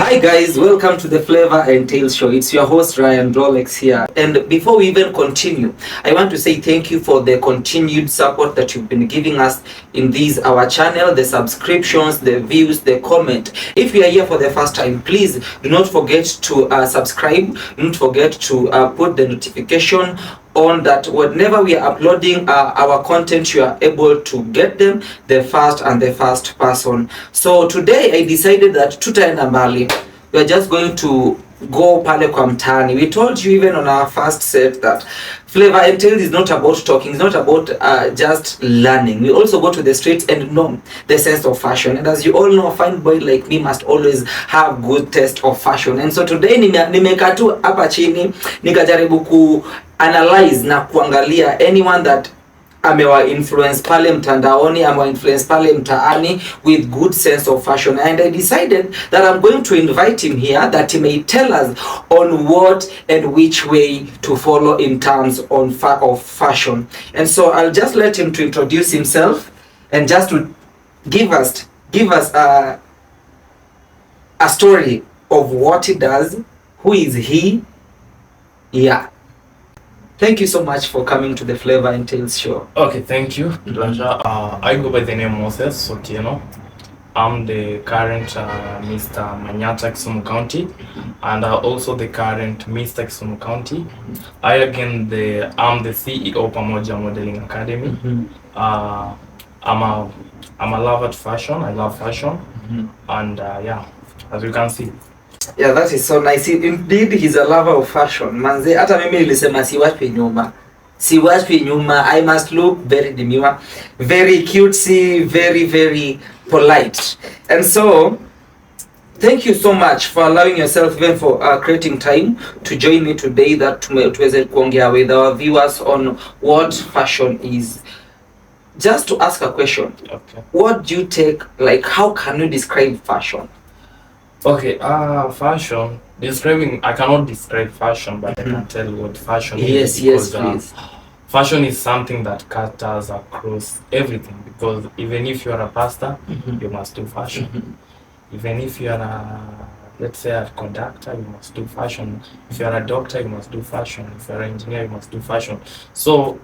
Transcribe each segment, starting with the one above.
Hi guys, welcome to the Flavour'N'Tales show. It's your host Ryan Rolex here. And before we even continue, I want to say thank you for the continued support that you've been giving us in our channel, the subscriptions, the views, the comment. If you are here for the first time, please do not forget to subscribe. Do not forget to put the notification on that whenever we are uploading our content, you are able to get them the first person. So today I decided that tutaenda mbali, we are just going to go pale kwa mtaani. We told you even on our first set that Flavour'N'Tales is not about talking, it's not about just learning. We also go to the streets and know the sense of fashion. And as you all know, a fine boy like me must always have good taste of fashion. And so today nimekaa tu hapa chini nikajaribu ku analyze na kuangalia anyone that amewa influence pale mtandaoni, amewa influence pale mtaani with good sense of fashion, and I decided that I'm going to invite him here that he may tell us on what and which way to follow in terms of fashion. And so I'll just let him to introduce himself and just to give us a story of what he does, who is he. Yeah. Thank you so much for coming to the Flavour'N'Tales show. Okay, thank you. I go by the name Moses Sotieno. I'm the current Mr. Manyatta, Kisumu County, and also the current Mr. Kisumu County. I'm the CEO of Pamoja Modelling Academy. I'm a lover of fashion. I love fashion, and yeah, as you can see. Yeah, that is so nice. Indeed, he's a lover of fashion. Manze, hata mimi nilisema siwachwi nyuma. I must look very demure, very cutesy, very, very polite. And so, thank you so much for allowing yourself, even for creating time to join me today, that tuweze kuongea with our viewers on what fashion is. Just to ask a question. Okay. What do you take, like, how can you describe fashion? Okay, fashion. I cannot describe fashion, but I can tell what fashion is. Yes, please. Fashion is something that cuts across everything, because even if you are a pastor, you must do fashion. Even if you are let's say a conductor, you must do fashion. If you are a doctor, you must do fashion. If you are an engineer, you must do fashion. So,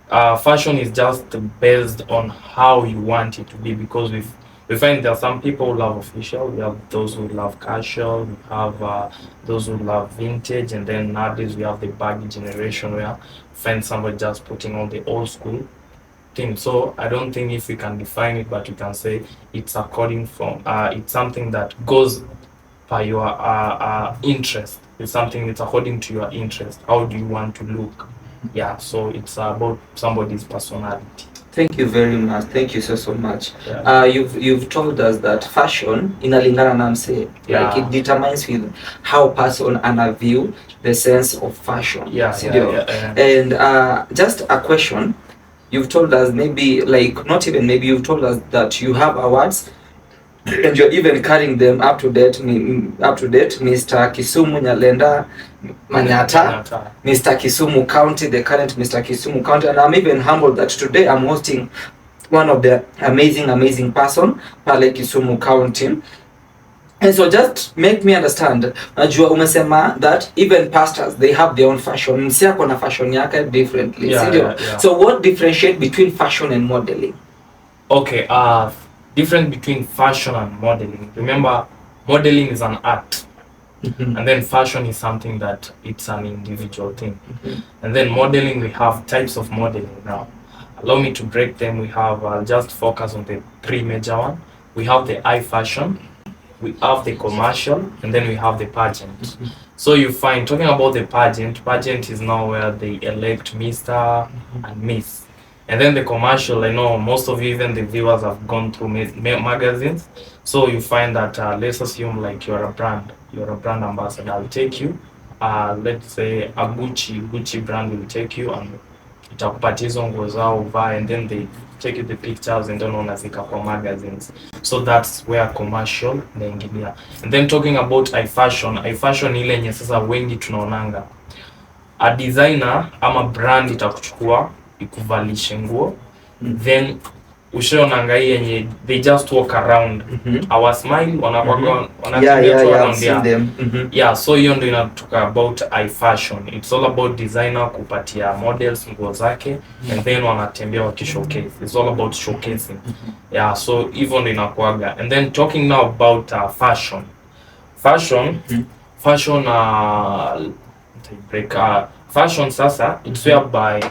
fashion is just based on how you want it to be, because we find there are some people who love official, we have those who love casual, we have those who love vintage, and then nowadays we have the baggy generation where we find somebody just putting on the old school thing. So I don't think if we can define it, but we can say it's it's something that goes by your interest. It's something that's according to your interest. How do you want to look? Yeah, so it's about somebody's personality. Thank you very much. Thank you so much. Yeah. You've told us that fashion inalingana na mse. Yeah. Like it determines with how person ana view the sense of fashion. Yeah. And just a question. You've told us maybe, like, not even maybe, you've told us that you have awards and you're even carrying them up to date. Mr. Kisumu Nyalenda Manyatta, Mr. Kisumu County, the current Mr. Kisumu County, and I'm even humbled that today I'm hosting one of the amazing person pale Kisumu County. And so just make me understand, najua umesema that even pastors, they have their own fashion. Msia kona fashion yake differently. Yeah. So what differentiate between fashion and modeling? Okay, difference between fashion and modeling. Remember, modeling is an art. And then fashion is something that it's an individual thing. And then modeling, we have types of modeling now. Allow me to break them. We have, I'll just focus on the three major ones. We have the high fashion, we have the commercial, and then we have the pageant. So you find, talking about the pageant is now where they elect Mr. and Miss. And then the commercial, I know most of you, even the viewers, have gone through magazines. So you find that, let's assume like you're a brand ambassador. I'll take you, let's say a Gucci brand will take you and itakupatia hizo nguo zao uvaa, and then they take you the pictures and then unazika kwa magazines. So that's where commercial inaingilia. And then talking about high fashion ile yenye sasa wengi tunaonanga. A designer ama brand itakuchukua ikuvalishe nguo, then ushaonanga hii yenye they just walk around our smile wanakuwa yeah, so hiyo ndio inatoka about eye fashion. It's all about designer kupatia models nguo zake and then wanatembea wakishowcase. It's all about showcasing. Yeah, so hivyo ndio inakuaga. And then talking now about fashion fashion sasa it's whereby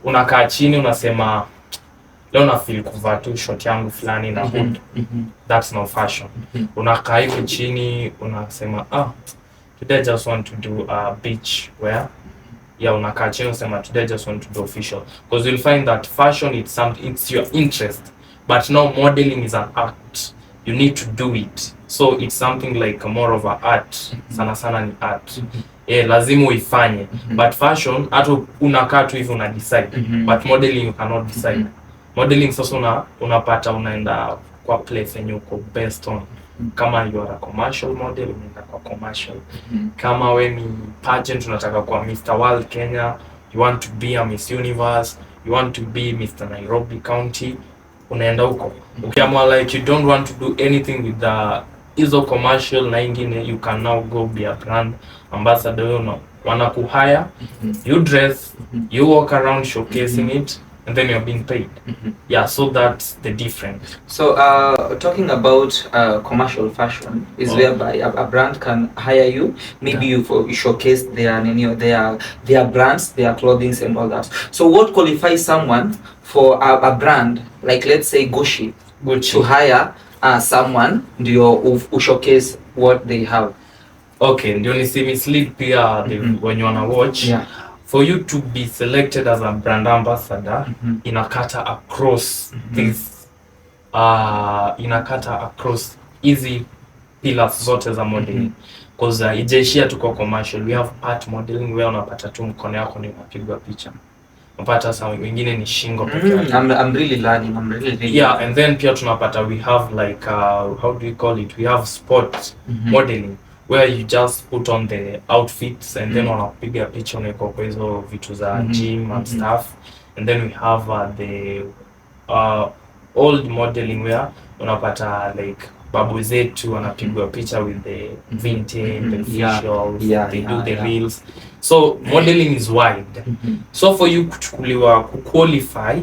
unakaa chini unasema leo na feel kuvaa tu short yangu fulani na hood. That's not fashion. Unakaa hivi chini unasema today I just want to do a beach wear. Yeah, unakaa chini unasema today I just want to do official, because you'll find that fashion it's your interest, but now modeling is an art. You need to do it, so it's something like more of a art. Sana ni art. Lazima uifanye. But fashion hata unakaa tu hivi una decide. But modeling you cannot decide. Modeling sasa unapata unaenda kwa place yenye uko based on. Kama you are a commercial model, unaenda kwa commercial. Kama we ni pageant unataka kwa Mr. World Kenya, you want to be a Miss Universe, you want to be Mr. Nairobi County, unaenda huko. Ukiamua like you don't want to do anything with the hizo commercial na ingine, you can now go be a brand ambassador. You know, wanakuhire, you dress, you walk around showcasing it, and then you're being paid. Yeah, so that's the difference. So talking about commercial fashion is whereby a brand can hire you, maybe you showcase their brands, their clothing and all that. So what qualifies someone for a brand like, let's say Gucci to hire someone ndio showcase what they have? Okay, ndio nisi mislead pia when you wanna watch. For you to be selected as a brand ambassador, inakata across this inakata across easy pillars zote za modeling, because ijaishia tuko commercial. We have part modeling where unapata tu mkono yako ndio unapigwa picha, unapata saa wengine ni shingo pekee yake. I'm really learning. Yeah, and then pia tunapata we have like how do we call it, we have sport modeling where you just put on the outfits and then wanapiga picha unako kwa hizo vitu za gym and stuff. And then we have the old modeling where unapata like babu zetu wanapigwa picha with the vintage, the visuals, they do the reels. So modeling is wide. So for you kuchukuliwa qualify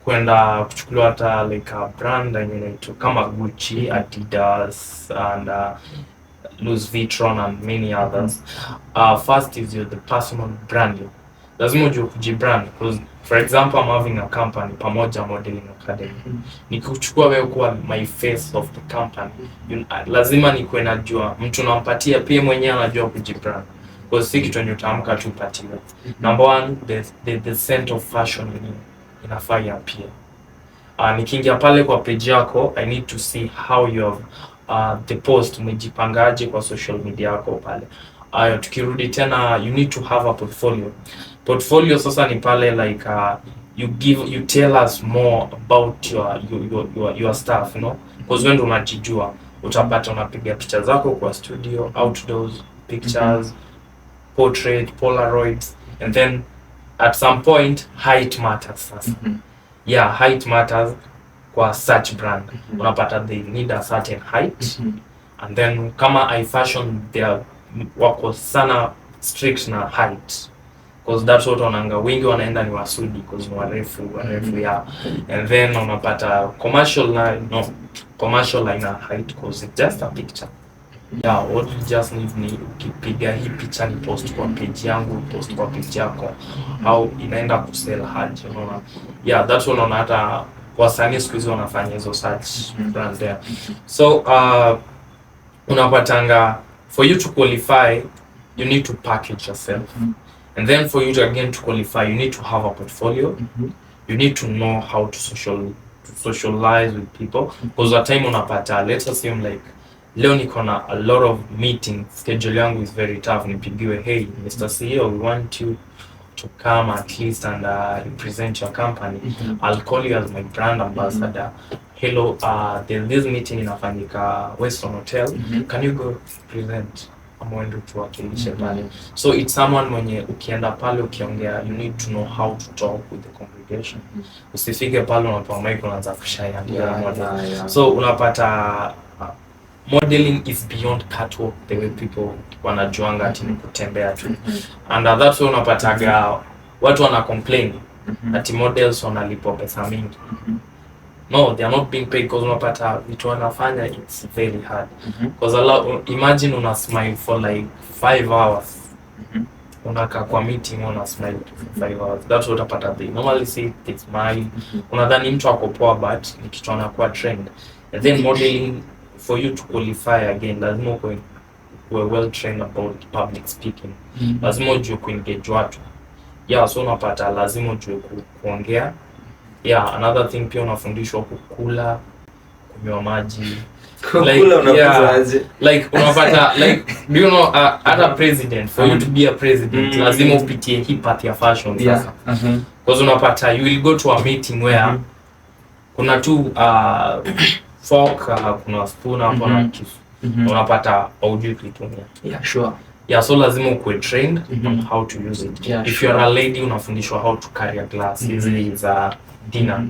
kwenda kuchukuliwa hata like a brand inaitwa kama Gucci, Adidas and Louis Vuitton and many others. First is the personal branding. Lazima ujue kujibrand, because for example I'm having a company, Pamoja Modelling Academy. Nikuchukua wewe kuwa my face of the company, lazima nikuwe najua mtu nampatia pia mwenyewe anajua kujibrand, because si kitu nyotamka tu patiwa. Number one, the scent of fashion inafaa appear. Nikiingia pale kwa page yako, I need to see how you have the post umejipangaje kwa social media yako pale. Tukirudi tena, you need to have a portfolio. Sasa ni pale like you tell us more about your stuff, you know, because when unajijua utapata unapiga picha zako kwa studio, outdoors pictures, portrait, polaroids, and then at some point height matters sasa. Yeah, height matters kwa such brand. Unapata they need a certain height. And then kama I fashion their wako sana strict na height, because that's what onanga wengi wanaenda ni wasudi because ni warefu yeah. And then unapata commercial ina height because it's just a picture. Yeah, what you just need ni ukipiga hii picha ni post kwa page yangu, post kwa page yako, how inaenda kusell hard, unaona. Yeah, that's what unaona hata wasanii siku hizo wanafanya hizo search brand there. So unapatanga for you to qualify you need to package yourself. And then for you to again to qualify you need to have a portfolio. You need to know how to socialize with people, because at time unapata, let's assume like leo niko na a lot of meetings, schedule yangu is very tough, nipigiwe hey Mr. CEO, we want you to come at least and represent your company. I'll call you as my brand ambassador. Hello, there's this meeting inafanyika Western Hotel. Can you go present? ama uende tuwakilishe pale. So it's someone mwenye ukienda pale ukiongea, you need to know how to talk with the congregation. Usifike pale unapewa mic unaanza kushaya. So unapata modeling is beyond catwalk the way people wanajuanga ati ni kutembea tu. And that's why unapataga watu wana complain ati models wanalipwa pesa mingi. No, they are not being paid because unapata vitu wanafanya, it's very hard. Because imagine una smile for like 5 hours. Unakaa kwa meeting una smile for 5 hours. That's what unapata they normally say they smile. Unadhani mtu ako poa but ni kitu anakuwa trained. And then modeling, for you to qualify again, lazima uwe well trained about public speaking. Lazima ujue kuengage watu. Yeah, so unapata lazima ujue kuongea. Yeah, another thing pia unafundishwa kukula, kunywa maji. Like unapata like do you know other president, for you to be a president lazima upitie hii path ya fashion sasa. Because unapata you will go to a meeting where kuna tu fork, kuna spoon hapo na kisu. Unapata haujui kuitumia. Yeah, sure. Yeah, so lazima ukue trained on how to use it. Yeah, if you're a lady unafundishwa how to carry a glass. Hizi za dinner.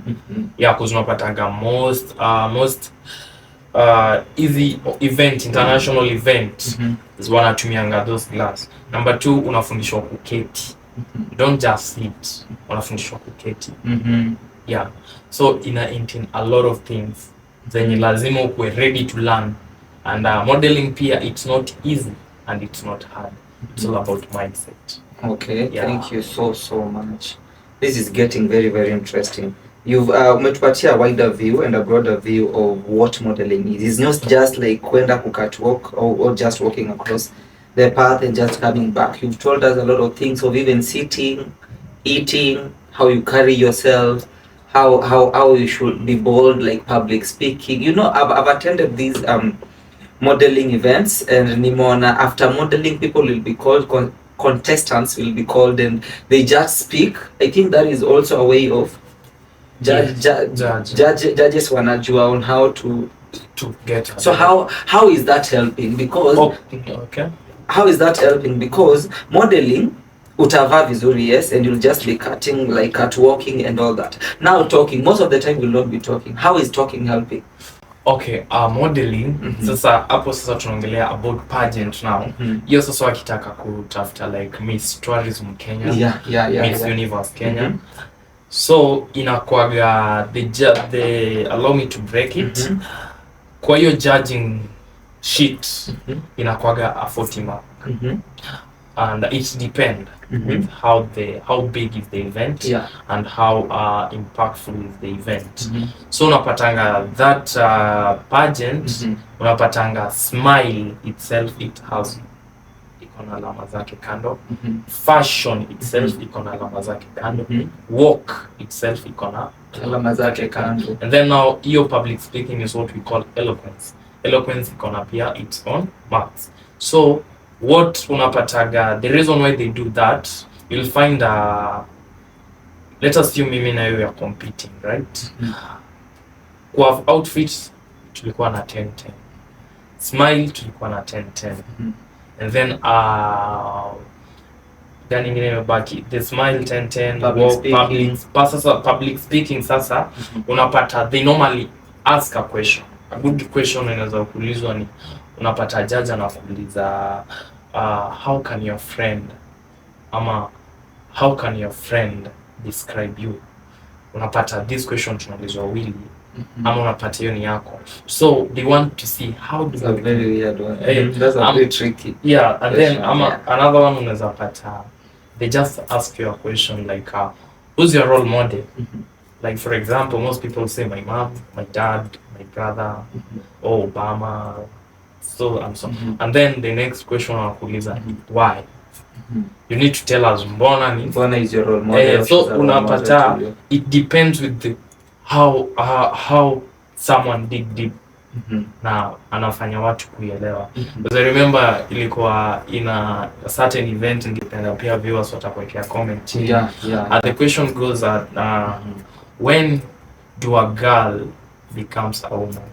Yeah, because unapataga most easy event, international event is wanatumianga those glass. Number 2, unafundishwa kuketi. Don't just sit. Unafundishwa kuketi. Yeah. So in a lot of things zenye lazima ukue ready to learn. And modeling pia, it's not easy and it's not hard. It's all about mindset. Okay, yeah. Thank you so much. This is getting very, very interesting. You've umetupatia a wider view and a broader view of what modeling is. It's not just like kwenda kukatwalk or just walking across the path and just coming back. You've told us a lot of things of even sitting, eating, how you carry yourself, how you should be bold, like public speaking. You know, I've attended these modeling events, and nimeona after modeling people will be called, contestants will be called, and they just speak. I think that is also a way of judges wanajua on how to get. So how is that helping? Because okay, how is that helping? Because modeling utavaa vizuri, yes, and you'll just be cutting, like catwalking and all that. Now talking, most of the time you'll not be talking. How is talking helping? Okay, modeling, sasa hapo sasa tunaongelea about pageant now. Hiyo sasa wakitaka kutafuta like Miss Tourism Kenya, Miss Universe Kenya. So inakuaga they allow me to break it. Kwa hiyo judging sheet inakuaga a 40 mark. And it depend with how big is the event and how impactful is the event. So unapatanga that pageant, unapatanga smile itself, it has ikona alama zake kando. Fashion itself ikona alama zake kando. Walk itself ikona alama zake kando. And then now your public speaking is what we call eloquence. Eloquence ikona pia its own marks. So what unapataga, the reason why they do that, you'll find let us assume mimi na wewe are competing, right? Kwa outfits tulikuwa na 10-10, smile tulikuwa na 10-10, and then gani ingine imebaki, the smile 10-10, public speaking sasa unapata they normally ask a question. A good question inaweza kuulizwa ni unapata judge anakuuliza how can your friend describe you. Unapata this question tunaulizwa wili ama unapata hiyo ni yako. So they want to see how do you very weird one. That's a bit tricky. Yeah, and then another one unaweza pata they just ask you a question like who's your role model? Like for example, most people say my mom, my dad, my brother, or Obama. So and then the next question wanakuuliza why. You need to tell us mbona is your role model. So unapata it depends with the how someone dig deep na anafanya watu kuelewa. Because I remember ilikuwa in a certain event, ningependa pia viewers watakuwekea comment. The question goes when do a girl becomes a woman?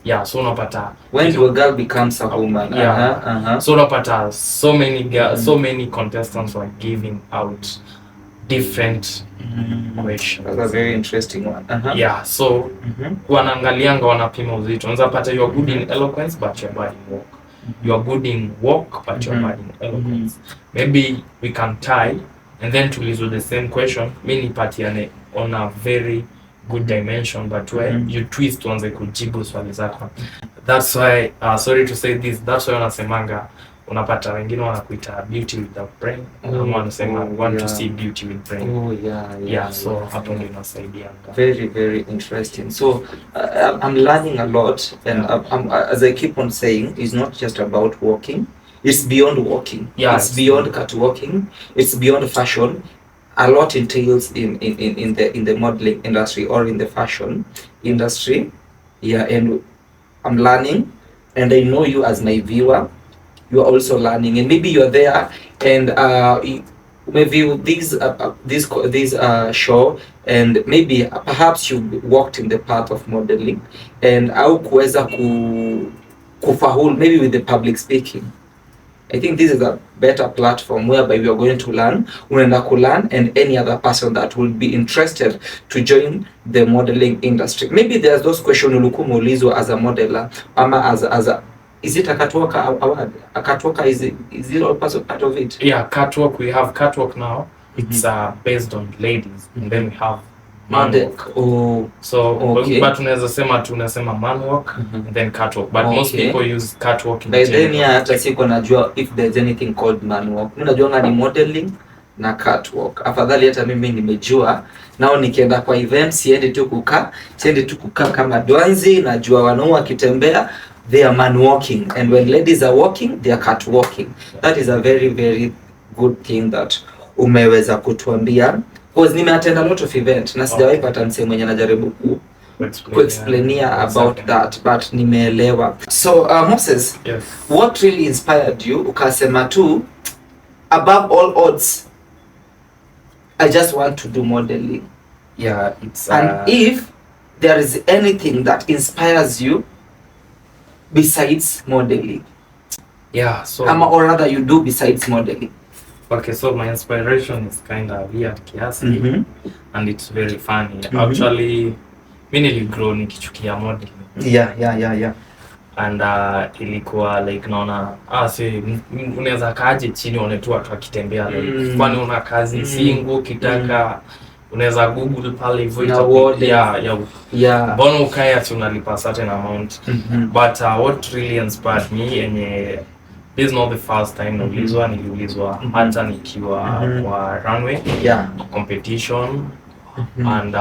Yeah, so unapata when a girl becomes a woman. Yeah. So unapata so many girls, so many contestants were giving out different questions. That's a very interesting one. Yeah, so wanaangalianga, wanapima uzito. Unaweza pata you are good in eloquence but you're bad in walk. You are good in walk but you're bad in eloquence. Maybe we can tie and then tulizwe the same question, mimi nipatiane on a very good dimension, but where you twist uanze kujibu swali zako. That's why sorry to say this, that's why wanasemanga unapata wengine wanakuita beauty with the brain, wanasema want to see beauty with brain. So hapo ndio inasaidia. Very, very interesting. So I'm learning a lot, and as I keep on saying, it's not just about walking, it's beyond walking. It's beyond catwalking, it's beyond fashion. A lot entails in the modeling industry or in the fashion industry. And I'm learning, and I know you as my viewer, you are also learning, and maybe you're there and maybe this show, and maybe perhaps you walked in the path of modeling and au kuweza kufaulu maybe with the public speaking. I think this is a better platform whereby we are going to learn, unaenda kulearn, and any other person that will be interested to join the modeling industry. Maybe there's those questions ulikuwa umeulizwa as a modeler, ama as a is it a catwalk award? A catwalk, is it all part of it? Yeah, catwalk, we have catwalk now. It's based on ladies, and then we have manwalk. But tunasema manwalk and then catwalk, but most people use catwalk in then hata siko najua if there's anything called manwalk. Mimi najua ni modeling na catwalk. Afadhali hata mimi nimejua nao, nikienda kwa event siendi tu kukaa kama dwanzi, najua wanaume wakitembea they are man walking, and when ladies are walking they are catwalking. That is a very, very good thing that umeweza kutuambia, because nimeattend a lot of event na sijawahi pata msemo mwenye anajaribu kuexplainia about that, but nimeelewa. So Moses, what really inspired you ukasema tu above all odds I just want to do modeling? And if there is anything that inspires you besides modeling, or rather you do besides modeling? Okay, so my inspiration is kind of weird kiasi, and it's very funny. Actually, mimi niligrow nikichukia modeling. And ilikuwa like naona unaweza kaje chini uone watu wakitembea, like kwani una kazi singo kitaka unaweza google pale hivyo mbona ukae ati unalipa certain amount. But what really inspired me, and this is not the first time niliulizwa hata nikiwa kwa runway competition, and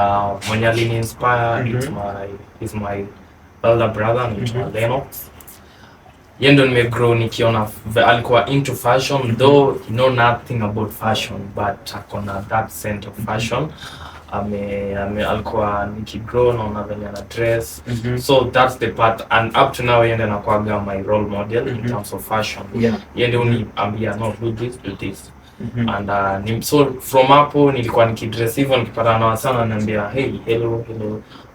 mwenye alini-inspire is my elder brother anaitwa Lennox. Yeye ndo nimegrow nikiona alikuwa into fashion, though he know nothing about fashion, but akona that scent of fashion. Alikuwa nikigrow naona venye ana dress, so that's the part, and up to now yeye ndo anakuaga my role model in terms of fashion. Yeye ndo uniambia no, do this. And so from hapo nilikuwa nikidress hivyo, nikipata na wasana ananiambia hey, hello,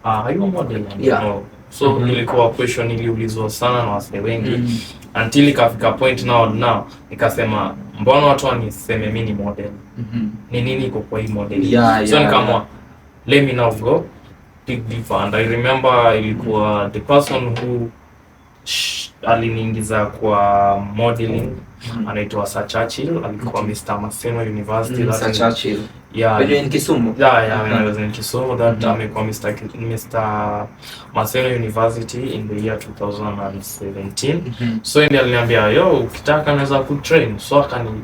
are you a model? No. So ilikuwa question iliulizwa sana na wasee wengi, until ikafika point now nikasema mbona watu waniseme mimi ni model, ni nini iko kwa hii model? So nikamwa let me now go dig deeper, and I remember ilikuwa the person who aliniingiza kwa modeling anaitwa Churchill, alikuwa Mr. Maseno University. Churchill. In Kisumu. When I was in Kisumu, that amekuwa Mr. Maseno University in the year 2017. So ndiye aliniambia ukitaka naweza kutrain, so akani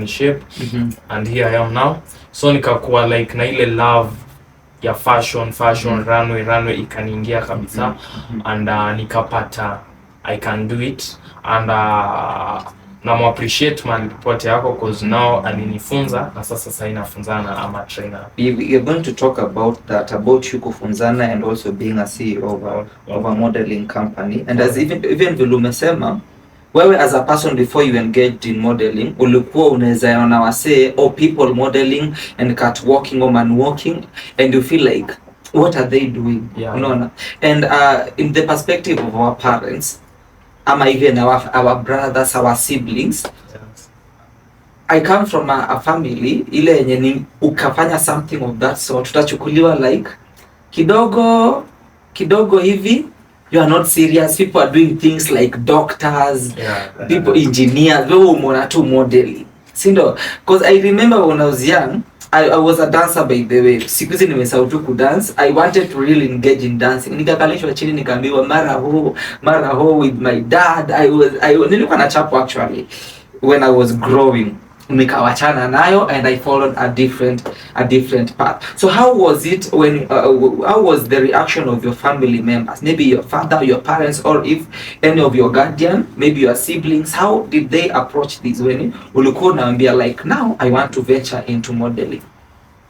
shape, and here I am now. So nikakuwa like na ile love ya fashion runway ikaniingia kabisa, and nikapata I can do it, and na appreciate my report yako, because now alinifunza na sasa inafunzana, I'm a trainer. You're going to talk about that, about you kufunzana and also being a CEO of a modeling company, and as even vile umesema wewe as a person before you engaged in modeling ulikuwa unaweza ona wasee or people modeling and catwalking or manwalking, and you feel like what are they doing? Yeah. Unaona? And in the perspective of our parents, ama even our brothers, our siblings, Yes. I come from a family ile yenye ni ukafanya something of that sort, tutachukuliwa like kidogo hivi, you are not serious. People are doing things like doctors, people engineers, wewe umeona tu modeling, si ndio? Because I remember when I was young, I was a dancer by the way. Siku hizi nimesahau tu ku dance. I wanted to really engage in dancing. Nikakalishwa chini nikaambiwa mara ho with my dad. Nilikuwa na chapo actually when I was growing. Nikawachana nayo and I followed a different path. So how was it when how was the reaction of your family members, maybe your father, your parents, or if any of your guardian, maybe your siblings, how did they approach this when ulikuwa unaambia like now I want to venture into modeling?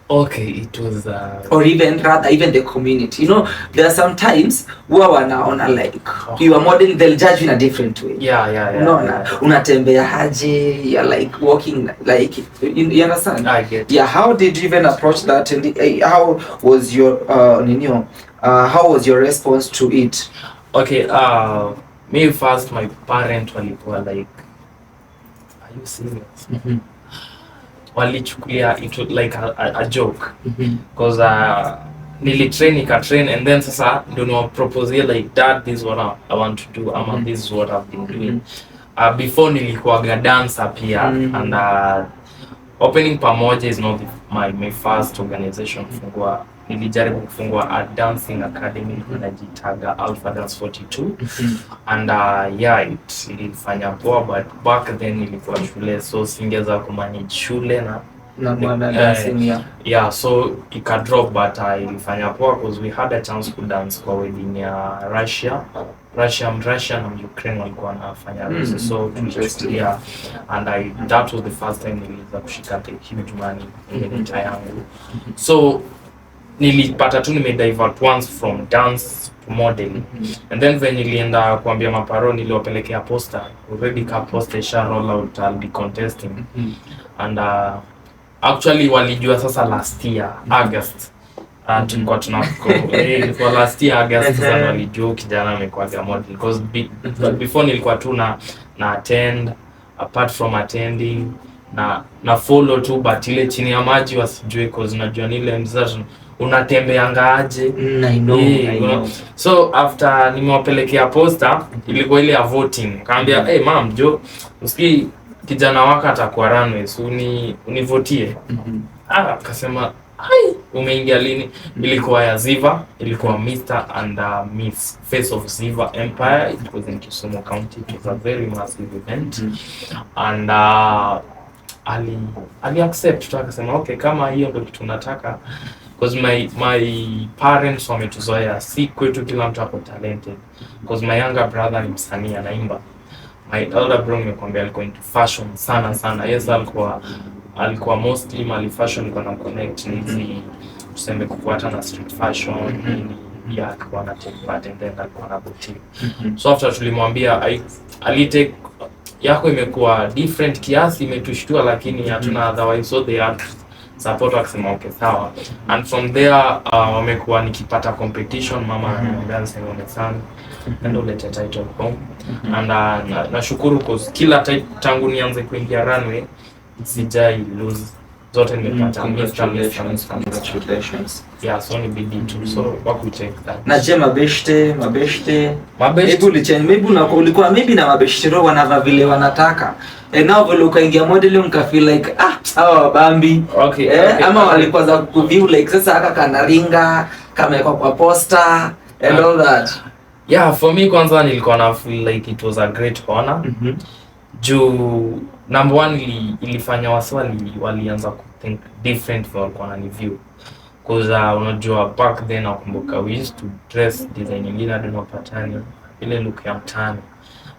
Okay, it was or even rather even the community, you know, there are sometimes huwa wanaona like you are modeling, they'll judge you in a different way. Unaona, unatembea haje, you're like walking like you understand? I get it. Yeah, how did you even approach that, and how was your how was your response to it? Okay, me first, my parents walikuwa like, are you serious? Walichukulia it like a joke, because nilitrain and then sasa ndio no propose like dad, this is what I want to do, ama this is what I've been doing. Before nilikuwa dancer pia, and opening Pamoja is not my first organization. Nilijaribu kufungua a dancing academy inajitaga Alpha Dance 42, and yeah, ilifanya poa, but back then nilikuwa shule, so singeweza kumanage shule na dancing. Yeah, so ika drop, but ilifanya poa because we had a chance to dance kwa wedding ya Russia na Ukraine walikuwa wanafanya so tulichukulia, and that was the first time niliweza kushika the huge money in the yangu. So nilipata tu nimedivert once from dance to modeling, and then when nilienda kuambia maparo, niliwapelekea poster already, ka poster sha roll out, I'll be contesting, and actually walijua sasa last year August, tulikuwa ilikuwa last year August, sasa walijua kijana amekuwa model, because before nilikuwa tu na attend, apart from attending na follow tu, but ile chini ya maji wasijue, cause unajua nile mzazi unatembeanga aje. I know. So after nimewapelekea poster, ilikuwa ile ya voting, kaambia hey mom, jo usikii kijana wako atakuwa runway, so univotie. Akasema hai, umeingia lini? Ilikuwa ya Ziva, ilikuwa Mr. and Miss Face of Ziva Empire. It was in Kisumu County. It was a very massive event, and ali accept, akasema okay, kama hiyo ndio kitu nataka, because my parents wametuzoea, si kwetu kila mtu ako talented, because my younger brother ni msanii anaimba, my elder brother nimekwambia alikuwa into fashion sana. Yes, alikuwa mostly mali fashion, kwa na connect hizi tuseme kufuata na street fashion ya kwa na take part, and then alikuwa na boutique. So after tulimwambia alitake yako imekuwa different kiasi, imetushtua, lakini hatuna otherwise, so they had support, akisema okay sawa, and from there wamekuwa nikipata competition, mama ananiambia sana and ulete title home, and nashukuru cause kila tangu nianze kuingia runway sijai lose, zote nimepata. Congratulations. Yeah, so ni bidi tu, so what we take that. Na je, mabeshte maybe ulichange, maybe ulikuwa maybe na mabeshte roho wanava vile wanataka, now vile ukaingia modeling uka feel like hawa bambi, okay, ama walikuwa za kuview like sasa aka kanaringa kama yako kwa poster and all that. Yeah, for me kwanza nilikuwa na feel like it was a great honor. Juu number one ilifanya waswali walianza ku think different for kwa ni view, because unajua back then nakumbuka we used to dress design nyingine hadi unapatani ile look ya mtani,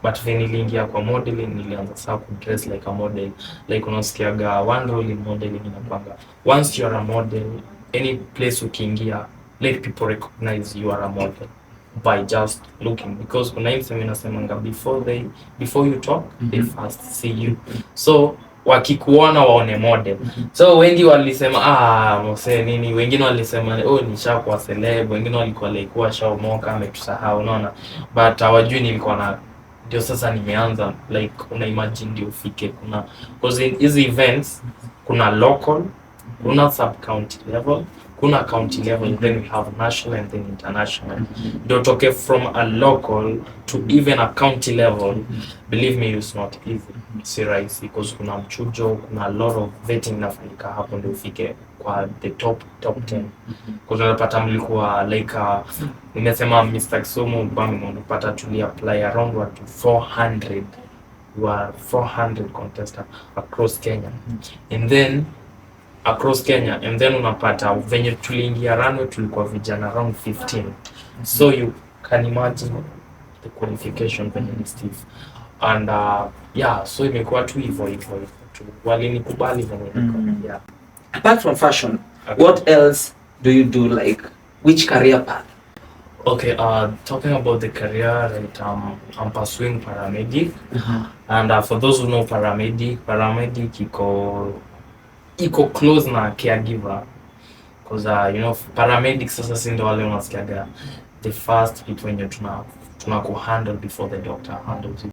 but when niliingia kwa modeling nilianza sasa ku dress like a model, like unasikiaga one role in modeling inapanga, once you are a model any place ukiingia let people recognize you are a model by just looking, because kuna hii sema inasemanga before you talk they first see you. So wakikuona waone model. So wengi walisema mose nini, wengine walisema nishakuwa celeb, wengine walikuwa like shaomoka ametusahau, unaona, but hawajui nilikuwa na ndio sasa nimeanza like una imagine ndio ufike kuna because hizi events kuna local, kuna sub county level, kuna county level, then we have national and then international. Ndio toke from a local to even a county level, believe me, it's not easy. Si rahisi because kuna mchujo, kuna a lot of vetting inafanyika hapo ndio ufike kwa the top 10. Because unapata mlikuwa like nimesema Mr. Kisumu Birmingham, unapata tuli apply around 400 contestants across Kenya. And then across Kenya, and then unapata venye tuliingia runway tulikuwa vijana around 15. So you can imagine the qualification venye ni stiff. And so imekuwa tu hivyo tu. Walinikubali venye niko. Yeah. Apart from fashion, what else do you do, like which career path? Okay, talking about the career, right, I'm pursuing paramedic. And for those who know paramedic iko close na caregiver, because paramedics sasa si ndio wale unasikiaga the first bit when you tunaku handle before the doctor handles you,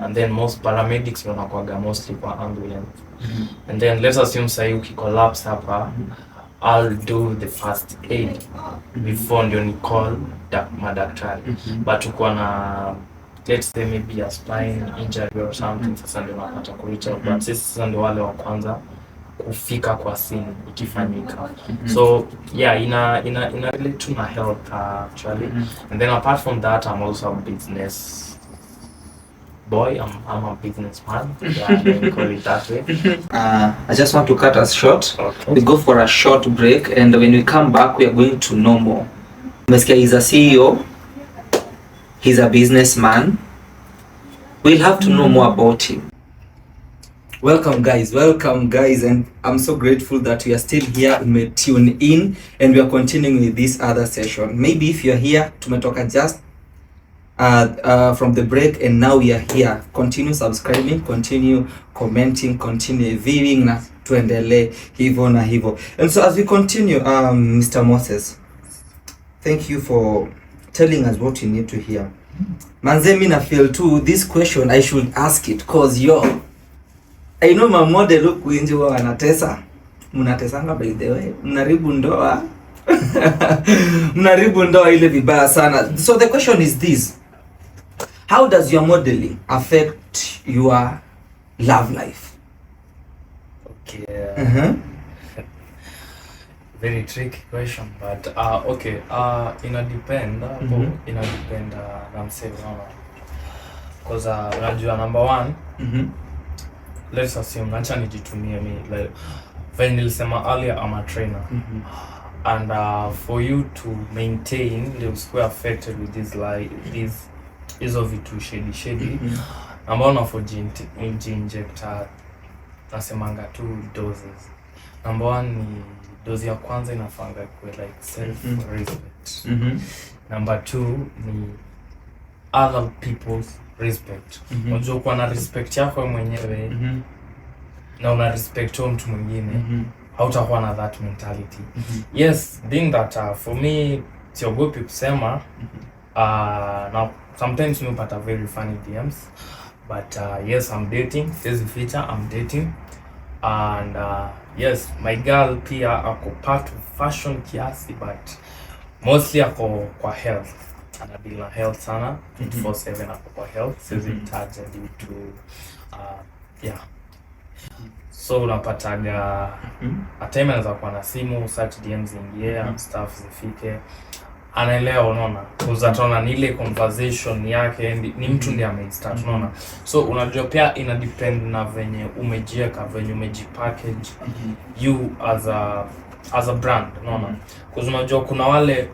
and then most paramedics wanakuaga mostly kwa ambulance. And then let's assume say ukicollapse hapa, I'll do the first aid before ndio ni call madaktari. But uko na let's say maybe a spine injury or something, sasa ndio unapata kureach out, but sasa ndio wale wa kwanza kufika kwa scene ikifanyika. So yeah, ina relate to my health actually. And then apart from that, I'm also a business boy. I'm a businessman. Yeah, let me call it that way. I just want to cut us short. Okay. We go for a short break, and when we come back, we are going to know more. Meskia is a CEO. He's a businessman. We'll have to know more about him. Welcome guys, and I'm so grateful that you are still here. You may tune in, and we are continuing with this other session. Maybe if you're here, tumetoka just from the break, and now we are here. Continue subscribing, continue commenting, continue viewing, na tuendelee hivyo na hivyo. And so as we continue, Mr. Moses, thank you for telling us what you need to hear. Manze, mina feel too, this question I should ask it, cause I know my model huku nje wao wanatesa. Mnatesanga by the way. Mnaribu ndoa. Mnaribu ndoa ile vibaya sana. So the question is this. How does your modeling affect your love life? Okay. Very tricky question, but okay. Ina depend na msee unaona. Because unajua number one, let's assume acha nijitumie me like when nilisema earlier I'm a trainer. And for you to maintain the square affected with this hizo vitu shady ambao for injector nasemanga two doses. Number one ni dozi ya kwanza inafanga kwa like self respect. Number two ni other people's respect. Unajua kwa na respect yako mwenyewe na una respect mtu mwingine, hautakuwa na that mentality. Yes, being that for me siogopi kusema now sometimes you pata very funny DMs, but yes, I'm dating. This is feature, I'm dating. And yes, my girl pia ako part of fashion kiasi, but mostly ako kwa health. Anadila health sana 24/7 ako kwa health. Siwezi itaja due to yeah. So unapataga time anaweza kuwa na simu, search DMs ingie and stuff zifike. Anaelewa, unaona, kuzatona ni ile conversation yake ni mtu ndiye amestart, unaona. So unajua pia ina depend na venye umejieka, venye umejipackage you as a brand, unaona. Kwa unajua kuna wale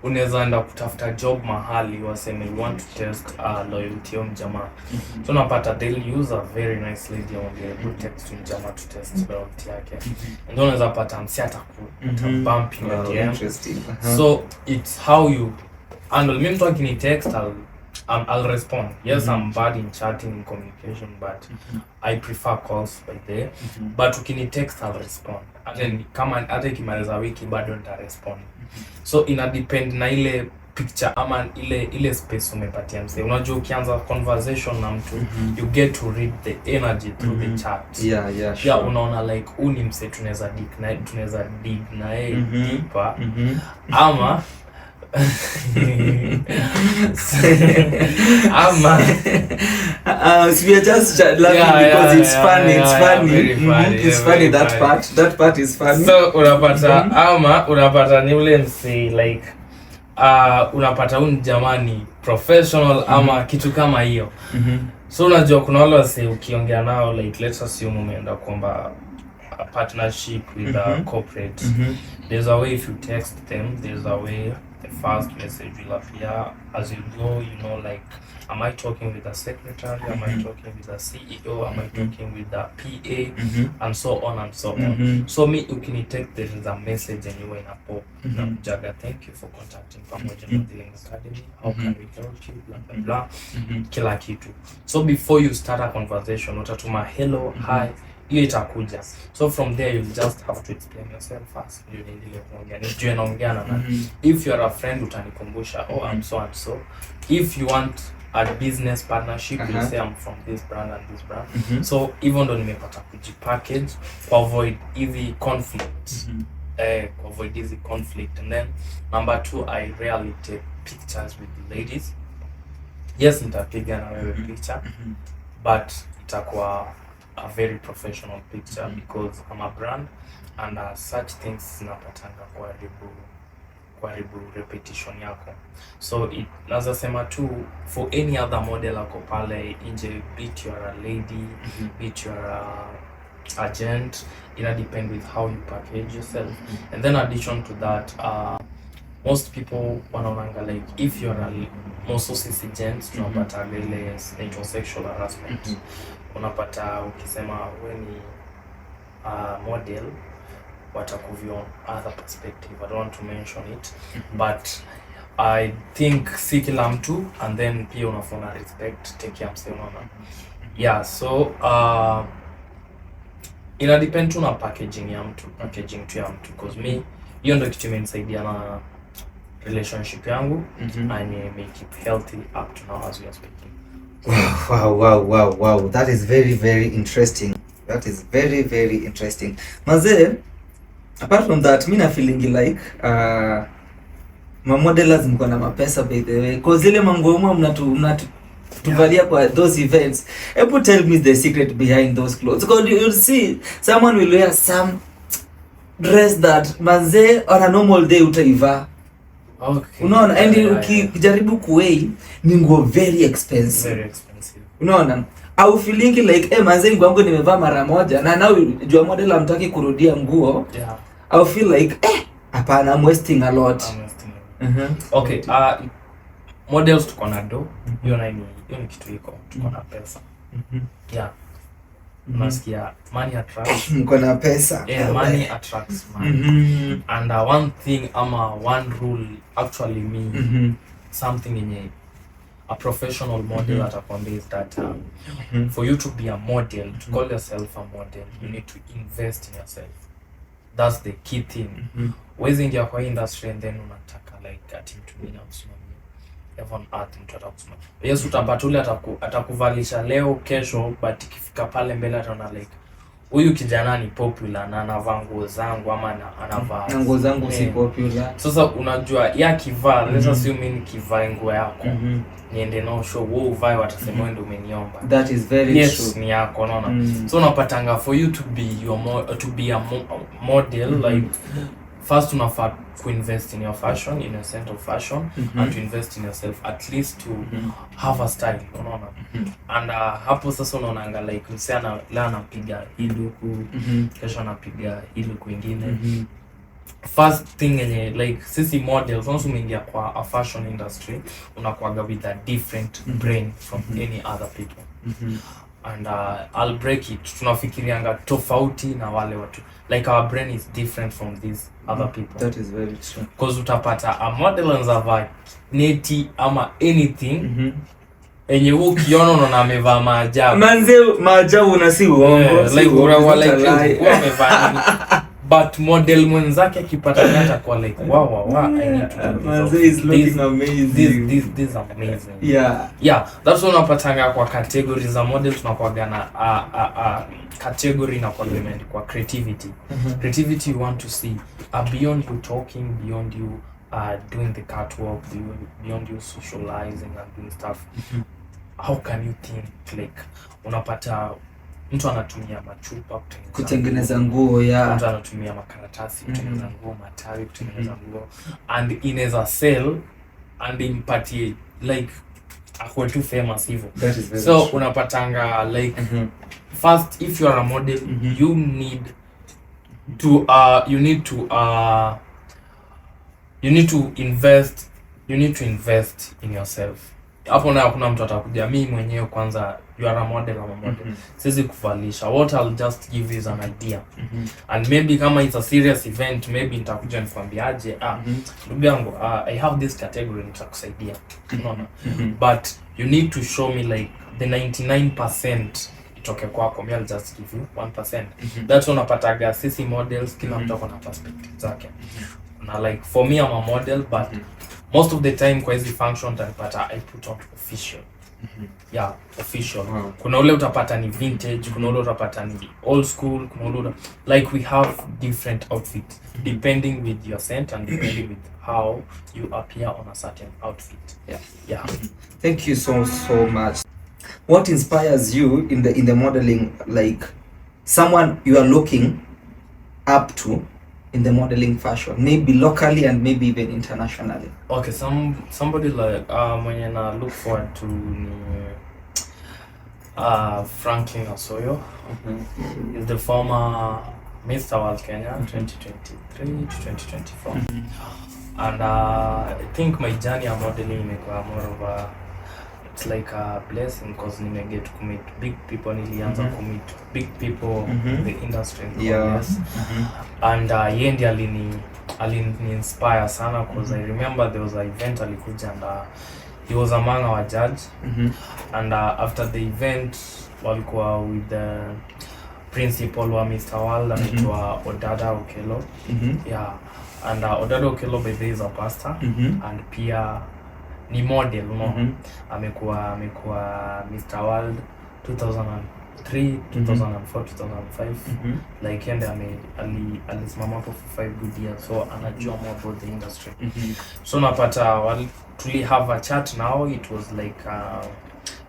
unaweza enda kutafuta job mahali waseme you want to test loyalty on jamaa. So unapata they'll use a very nice lady on the good text to jamaa to test loyalty yake. And unaweza pata msiata bump in the DM. Interesting. So it's how you handle. Mimi mtu akini text, I'll I'll respond. Yes, I'm bad in chatting and communication, but I prefer calls by there. But ukini text I'll respond. Hata ikimaliza wiki bado nita respond. So ina depend na ile picture ama ile space umepatia mse. Unajua ukianza conversation na mtu you get to read the energy through the chat. Yeah, sure. Yeah, unaona like ni mse tunaweza dig na yeye deeper ama so we are just laughing because it's funny. It's funny. That part is funny. So unapata ni ule msi like unapata jamani professional ama kitu kama hiyo. So unajua kuna wale wase ukiongea nao like let's assume umeenda kwamba a partnership with a corporate. There's a way if you text them, there's a way the first message will appear as you go, you know, like am I talking with a secretary, am I talking with a CEO, am I talking with a PA, and so on and so on. So me ukinitake there is a message anyway in a pop na Jaga, thank you for contacting Pamoja Modelling Academy, how can we help you, blah blah blah, kila kitu. So before you start a conversation utatuma hello, hi, hiyo itakuja. So from there you just have to explain yourself first. Ndio niendelee kuongea. Nijue naongea na nani. If you are a friend utanikumbusha, oh I'm so and so. If you want a business partnership, you say I'm from this brand and this brand. So even ndo nimepata kujipackage to avoid easy conflict. Avoid easy conflict. And then number 2, I rarely take pictures with the ladies. Yes, nitapiga na wewe picture, but itakuwa a very professional picture because I'm a brand and such things zinapatanga kuharibu repetition yako. So naza sema tu for any other model ako pale nje, be it you're a lady, be it you're a agent, ina depend with how you package yourself. And then addition to that, most people wanaonanga like if you're a most cis agents tunapata ile sexual harassment. Unapata ukisema wewe ni model watakuview other perspective. I don't want to mention it, but I think si kila mtu, and then pia unafuna respect take care mse unaona. Yeah, so ina depend tu na packaging tu ya mtu, because me hiyo ndio kitu imenisaidia na relationship yangu and make it healthy up to now as we are speaking. Wow. That is very interesting. Very interesting. Mazee, apart from that, mi na feeling like modelers mko na mapesa by the way. Cause zile manguo mnatuvalia kwa those events. Ebu tell me the secret behind those clothes. Because you'll see someone will wear some dress that mazee on a normal day utaiva. Okay. Unaona, and ukijaribu kuwei ni nguo very expensive. Unaona, au feeling like manze nguo yangu nimevaa mara moja na now jua model amtaki kurudia nguo. Yeah. I feel like hapana, I'm wasting a lot. Okay, models tuko na do. Hiyo ni kitu iko. Tuko na pesa. Yeah. Unasikia money attracts. Mko na pesa. Yeah, money attracts money. And one thing one rule actually means something in a professional model atakwambia is that for you to be a model, to call yourself a model, you need to invest in yourself. That's the key thing. Wezi ingia kwa industry and then unataka like ati mtu mwingine amsimamie. Even art mtu atakusimamia. Yes, utapata ule atakuvalisha leo kesho, but ikifika pale mbele ataona like huyu kijana ni popular na anavaa nguo zangu ama anavaa nguo zangu si popular. Sasa unajua ya kivaa, let's assume ni kivaa nguo yako. Niende no show wewe uvae watasema wewe ndio umeniomba. That is very true. Yes, ni yako unaona. So unapatanga for you to be a model like first unafaa invest in your fashion, in a sense of fashion, and to invest in yourself at least to have a style, unaona. And hapo sasa unaonanga like msichana la anapiga hii luku, kesho anapiga hii luku nyingine. First thing like sisi models once umeingia kwa a fashion industry unakuaga with a different brain from any other people. And I'll break it. Tunafikirianga tofauti na wale watu. Like our brain is different from these other people. That is very true. Because utapata a model anzava neti ama anything enye ukiona unaona amevaa maajabu. Manze maajabu na si uongo. Like urawa like amevaa nini. But model mwenzake akipata nyata kwa like wow I need to do Manze is looking amazing. This amazing. Yeah, that's what unapatanga kwa categories za model. Tunakuaga na category na complement kwa creativity. Creativity you want to see beyond you talking, beyond you doing the catwalk, beyond you socializing and doing stuff. How can you think? Like unapata mtu anatumia machupa kutengeneza nguo, mtu anatumia makaratasi kutengeneza nguo, matawi kutengeneza nguo, and inaweza sell and impatie like akwe too famous hivyo. So unapatanga like first, if you are a model, you need to invest in yourself. Hapo na kuna mtu atakuja, mimi mwenyewe kwanza you are a model ama model. Siwezi kuvalisha. What I'll just give you is an idea. And maybe kama it's a serious event, maybe nitakuja nikwambiaje, ndugu yangu, I have this category nitakusaidia. Unaona? But you need to show me like the 99% itoke kwako. Me I'll just give you 1%. That's unapataga sisi models, kila mtu ako na perspective zake. Na like for me I'm a model, but most of the time kwa hizi function utapata I put on official. Official. Kuna ule utapata ni vintage, kuna ule utapata ni old school, kuna ule like we have different outfits depending with your scent and depending with how you appear on a certain outfit. Thank you so much. What inspires you in the modeling, like someone you are looking up to in the modeling fashion, maybe locally and maybe even internationally? Okay, somebody like mwenye na look forward to ni Franklin Asoyo. Is the former Mr. World Kenya 2023 to 2024. And I think my journey of modeling imekuwa more of a, it's like a blessing because I get to meet big people. Nilianza to meet big people in the industry. And yeye ndiye alini inspire sana because I remember there was an event alikuja and he was among our judge. And after the event walikuwa with the principal wa Mr. World anaitwa Odada Okelo. And Odada Okelo by the way is a pastor and pia ni model, amekuwa Mr. World 2003, 2004, 2005. Like and alisimama hapo for 5 good years, so anajua more about the industry. So napata tuli have a chat now. It was like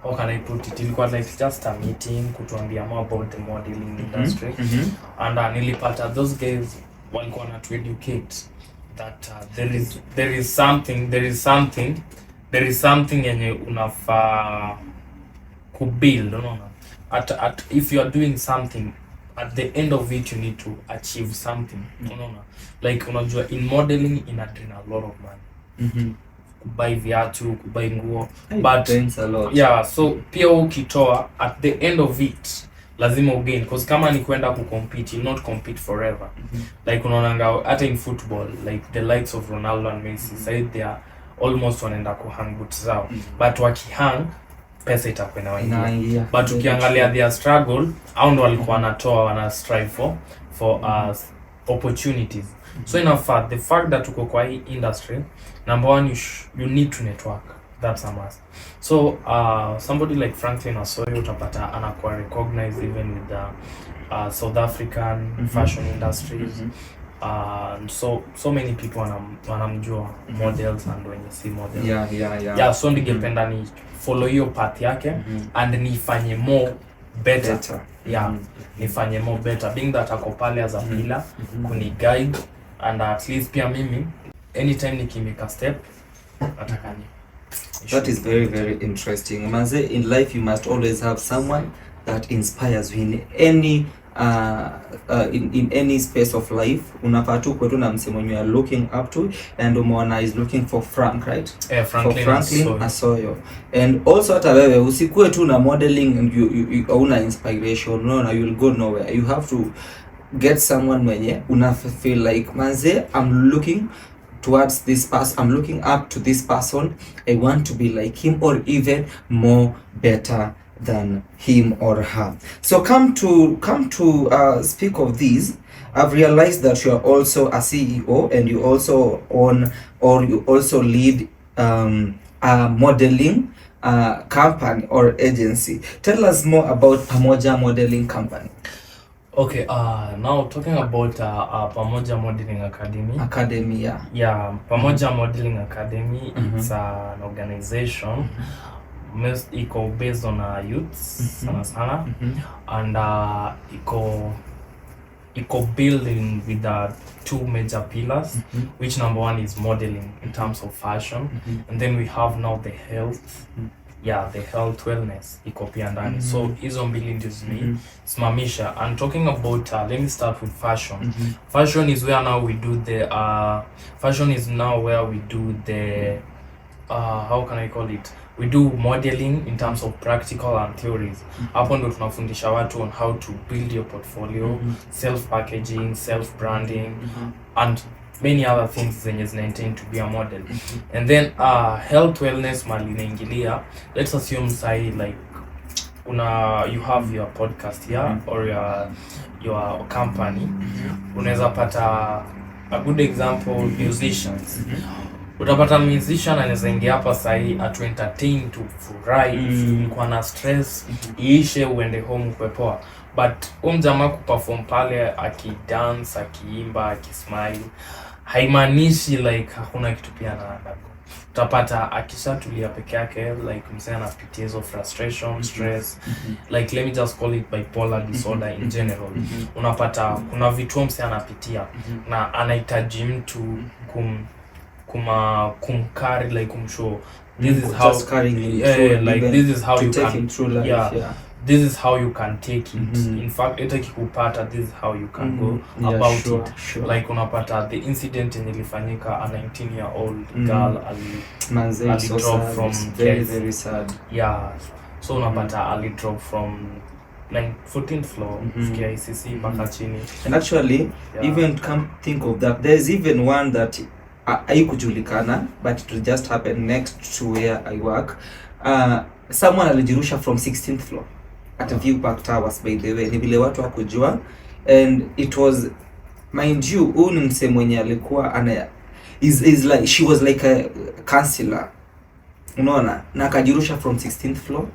how can I put it, ilikuwa like just a meeting kutuambia more about the modeling industry. And nilipata those guys walikuwa na to educate that there is something yenye unafaa kubuild, unaona. At if you are doing something, at the end of it you need to achieve something, unaona. Like unajua in modeling ina drain a lot of money. Kubuy viatu, kubuy nguo, but a lot. So pia ukitoa at the end of it lazima ugain, because kama ni kwenda kucompete, you not compete forever. Like unaonanga hata in football, like the likes of Ronaldo and Messi said they are almost wanaenda kuhang boots zao, but wakihang pesa itakwenda waingia. But ukiangalia their struggle, au ndo walikuwa wanatoa, wana strive for opportunities. So in fact the fact that uko kwa hii industry, number one, you need to network. That's a must. So somebody like Franklin Asoyo utapata anakuwa recognized even with the South African fashion industries. So many people wanamjua models and when you see models. So ningependa ni follow your path yake and nifanye more better. Nifanye more better being that ako pale as a pillar kuni guide, and at least pia mimi anytime nikimeka step atakani. That is very, very interesting. Manze, in life you must always have someone that inspires you in any in any space of life. Unafaa tu kwetu na msemo you are looking up to, and umeona is looking for Frank, right? Franklin Asoyo. And also hata wewe usikue tu na modeling and you una inspiration, no, you will go nowhere. You have to get someone mwenye una feel like manze I'm looking towards this person. I'm looking up to this person. I want to be like him or even more better than him or her. So come to speak of this. I've realized that you are also a CEO and you also own or you also lead a modeling company or agency. Tell us more about Pamoja Modelling Company. Okay, now talking about Pamoja Modelling Academy. Academy, yeah. Yeah, Pamoja Modelling Academy, it's an organization most iko based on youths sana sana, and iko building with two major pillars, which number one is modeling in terms of fashion, and then we have now the health. Yeah, the health wellness iko pia ndani. So hizo mbili ndio zimesimamisha. And talking about let me start with fashion. Fashion is where now we do the fashion is now where we do the how can I call it, we do modeling in terms of practical and theories. Hapo ndo tunafundisha watu on how to build your portfolio, self packaging, self branding, and many other things zenye zinaintend to be a model. And then health wellness mali inaingilia. Let's assume say like you have your podcast here or your company. Unaweza pata a good example, musicians. Utapata musician anaweza ingia hapa sahi atu entertain to furahi, ulikuwa na stress iishe uende home kupepoa. But jamaa kuperform pale akidance, akiimba, akismile, haimaanishi like hakuna kitu pia na utapata akishatulia peke yake, like msee anapitia hizo frustration, stress, like let me just call it bipolar disorder in general. Unapata kuna vitu msee anapitia na anahitaji mtu kumcarry, like kumshow this is how like this is how you can life, yeah. This is how you can take it. In fact, ita kikupata, this is how you can go about it. Sure. Like unapata the incident ilifanyika, a 19-year-old girl ali drop from very sad. Yeah. So unapata ali drop from like 14th floor of KICC mpaka chini. And actually, even come think of that, there's even one that haikujulikana, but it will just happen next to where I work. Someone alijirusha from 16th floor at a View Park Towers, by the way. Ni vile watu wakujua, and it was, mind you, huyu ni msee mwenye alikuwa is like, she was like a counselor, unaona, na akajirusha from 16th floor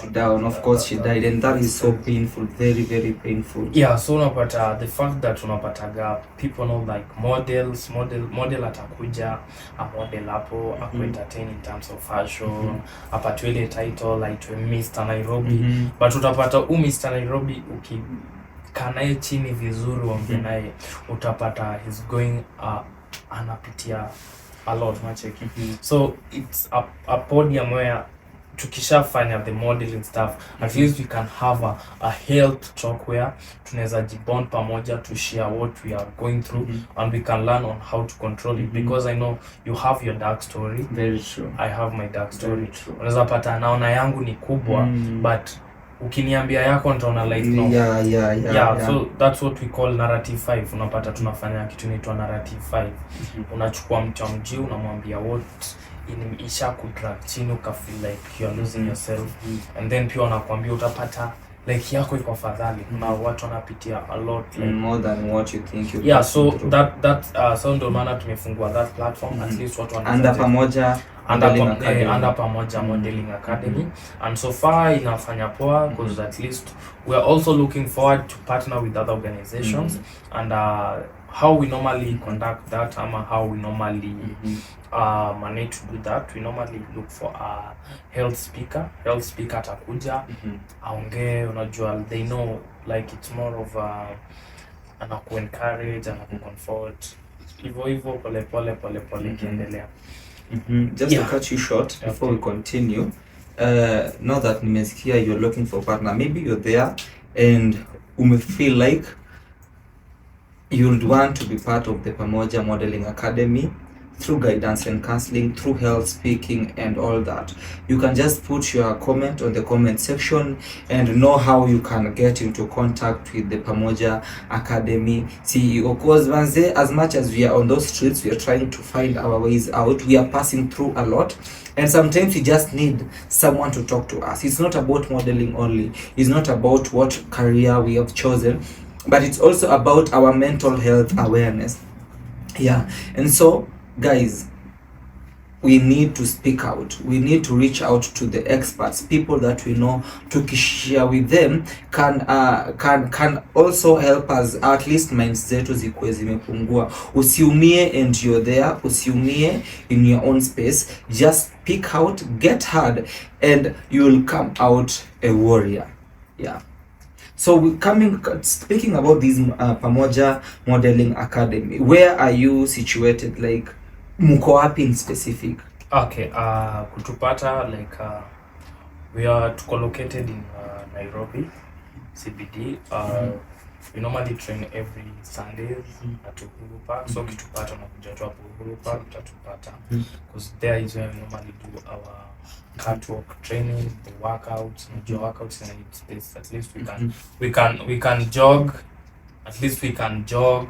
to down. Of course she died, and that is so painful, very very painful. Yeah, so unapata the fact that unapataga people know like model atakuja a model hapo aku entertain in terms of fashion, apatwe ile title like Mr. Nairobi, but utapata Mr. Nairobi ukikanae chini vizuri ongea naye utapata he's going anapitia a lot macheki. So it's a podium where tukishafanya the modeling stuff, at least we can have a health talk where tunaweza jibond pamoja to share what we are going through, and we can learn on how to control it, because I know you have your dark story. Very true. I have my dark story. Unaweza pata naona yangu ni kubwa, but ukiniambia yako nitaona like no. Yeah. So that's what we call narrative 5. Unapata tunafanya kitu inaitwa narrative 5. Unachukua mchamji unamwambia what isha kudrag chini ukafeel like you are losing yourself, and then pia wanakuambia utapata like yako iko afadhali, na watu wanapitia a lot like more than what you think you so through. that so ndo maana tumefungua that platform, at least watu wana under Pamoja Modelling Academy, and so far inafanya poa, because at least we are also looking forward to partner with other organizations, and how we normally conduct that, ama how we normally manage to do that, we normally look for a health speaker atakuja aongee, unajua they know like it's more of anaku encourage, anaku comfort, hivyo pole kiendelea. Just to cut you short before we continue, now that nimesikia you're looking for a partner, maybe you're there and feel like you'd want to be part of the Pamoja Modelling Academy. through guidance and counseling, through health speaking and all that. You can just put your comment on the comment section and know how you can get into contact with the Pamoja Academy CEO. Because manze, as much as we are on those streets, we are trying to find our ways out. We are passing through a lot, and sometimes we just need someone to talk to us. It's not about modeling only. It's not about what career we have chosen, but it's also about our mental health awareness. Yeah, and so guys, we need to speak out. We need to reach out to the experts, people that we know. Tukishare with them can also help us, at least minds zetu zikuwe zimepungua. Usiumie and you're there. Usiumie in your own space. Just speak out, get hard, and you will come out a warrior. Yeah. So speaking about this Pamoja Modelling Academy, where are you situated? Like, mko wapi in specific? Okay, kutupata, like, we are located in Nairobi CBD. We normally train every Sundays at Uhuru Park. So kitupata unakuja tu hapo Uhuru Park utatupata, because there is where we normally do our catwalk training, the workouts. Your workouts in a space. At least we can jog. At least we can jog,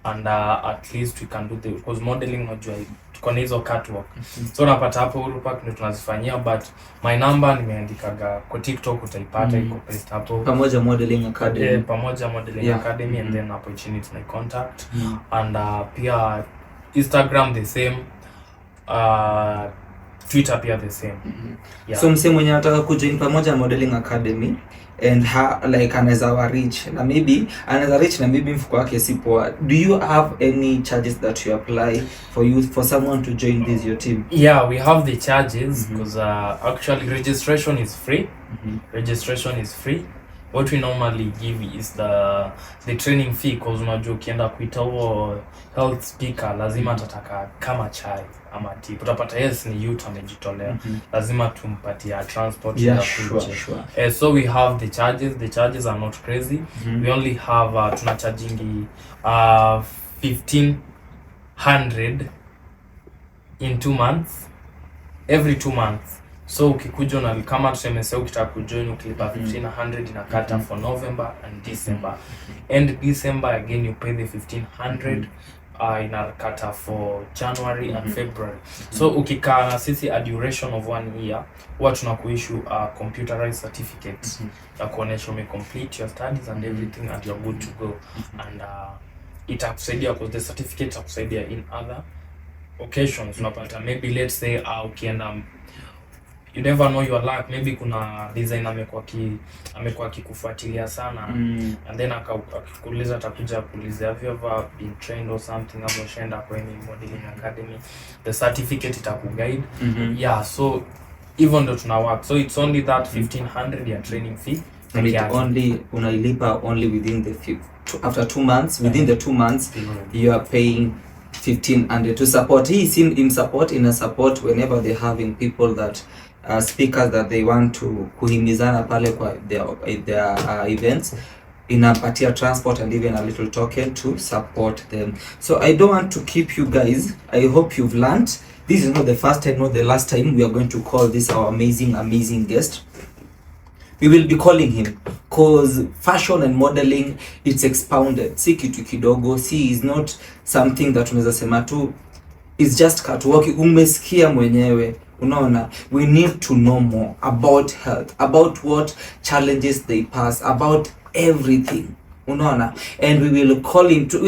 and at least we can do the, because modeling unajua tuko na hizo catwalk. So napata hapo Uhuru Park ndio tunazifanyia, but my number nimeandikaga kwa TikTok, utaipata iko paste hapo, Pamoja Modelling Academy. Yeah, Pamoja Modelling Academy, and then hapo chini tuna contact, and pia Instagram the same, Twitter pia the same. Yeah. So mse mwenye anataka kujoin Pamoja Modelling Academy and like anaweza reach na maybe mfuko wake si poa, do you have any charges that you apply for someone to join this your team? Yeah, we have the charges, because actually registration is free. Registration is free. What we normally give is the training fee, because unajua ukienda kuita huo health speaker lazima atataka kama chai ama tip. Utapata yes ni youth amejitolea, lazima tumpatia transport. Yeah, sure. So we have the charges. The charges are not crazy. We only have tunachargingi 1,500 in 2 months, every 2 months. So ukikuja na kama tuseme sasa ukitaka kujoin ukilipa 1,500 inakata for November and December. And December again you pay the 1,500 inakata for January and February. So ukikaa na sisi a duration of 1 year, huwa tunakuissue a computerized certificate ya kuonesha complete your studies and everything and you're good to go. And itakusaidia, because the certificate itakusaidia in other occasions. Unapata maybe let's say ukienda, you never know your luck, maybe kuna designer amekuwa akikufuatilia sana, and then akakuuliza, atakuja kuuliza have you ever been trained or something, ama shenda kwa any modeling academy, the certificate itakuguide. Yeah, so even though tuna work, so it's only that 1,500 ya training fee, and it only unailipa only within the after 2 months. Within the 2 months you are paying 1,500 to support. He is in support whenever they having people that speakers that they want to kuhimizana pale kwa their events, inapatia transport and even a little token to support them. So I don't want to keep you guys. I hope you've learned. This is not the first time, not the last time we are going to call this our amazing guest. We will be calling him because fashion and modeling, it's expounded. Si kitu kidogo, si is not something that unaweza sema tu it's just catwalk. Umesikia mwenyewe, unaona. We need to know more about health, about what challenges they pass, about everything, unaona. And we will call him to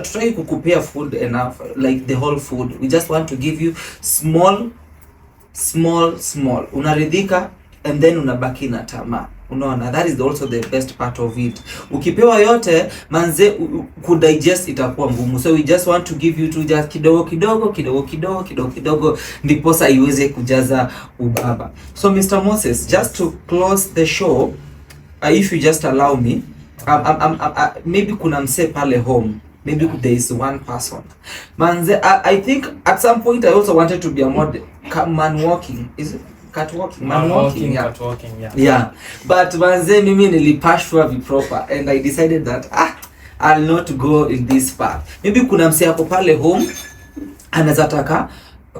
try kukupea food enough, like the whole food. We just want to give you small. Unaridhika and then unabaki na tamaa, unaona. That is also the best part of it. Ukipewa yote manze, kudigest itakuwa ngumu. So we just want to give you to just kidogo ndiposa iweze kujaza ubaba. So Mr. Moses, just to close the show, if you just allow me, maybe kuna mse pale home, maybe there is one person manze, I think at some point I also wanted to be a model, man walking, is it catwalking, yeah. But manze mimi nilipashwa be proper, and I decided that I'll not go in this path. Maybe kuna mse hapo pale home anaweza taka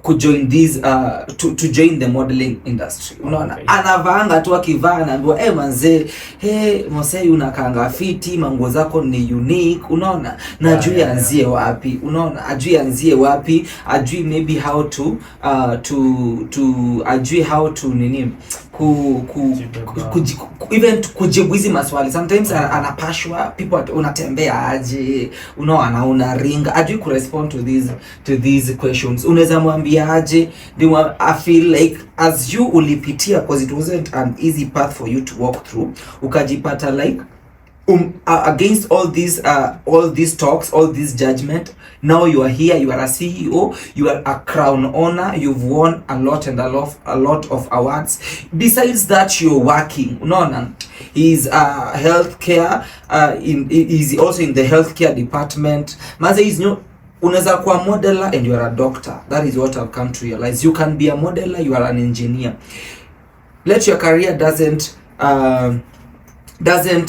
kujoin these to join the modeling industry, unaona. Okay. Anavaanga tu akivaa anaambiwa manze, mose unakaanga fiti, manguo zako ni unique, unaona, na ajui anzie wapi, unaona, ajui anzie wapi, ajui maybe how to ajui how to nini even kujibu hizi maswali. Sometimes anapashwa people, unatembea aje, unaona, unaringa, ajui ku respond to these questions. Unaweza mwambia aje, I feel like as you ulipitia, because it wasn't an easy path for you to walk through, ukajipata like against all these talks, all this judgment, now you are here, you are a CEO, you are a crown owner, you've won a lot of awards. Besides that, you're working, unaona. He's healthcare, he's also in the healthcare department. Maze is new. Unaweza kuwa modeler and you are a doctor. That is what I've come to realize. You can be a modeler, you are an engineer. Let your career doesn't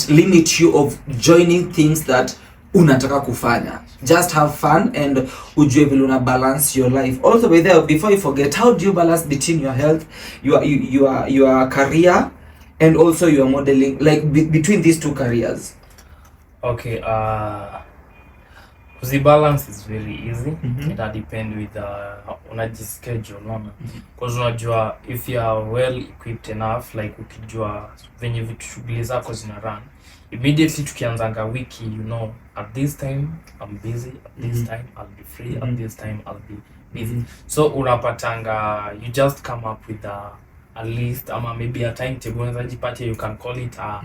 limit you of joining things that unataka kufanya. Just have fun and ujue vile una balance your life. Also, by there, before you forget, how do you balance between your health, your career, and also your modeling, like between these two careers? Okay, the balance is very easy. It depend with unajischedule, unaona. Because unajua if you are well equipped enough, like ukijua venye vitu shughuli zako zina run, immediately tukianzanga wiki, you know, at this time I'm busy, at this time I'll be free, at this time I'll be busy. So unapatanga, you just come up with a list, ama maybe a timetable. Unaweza jipatia, you can call it a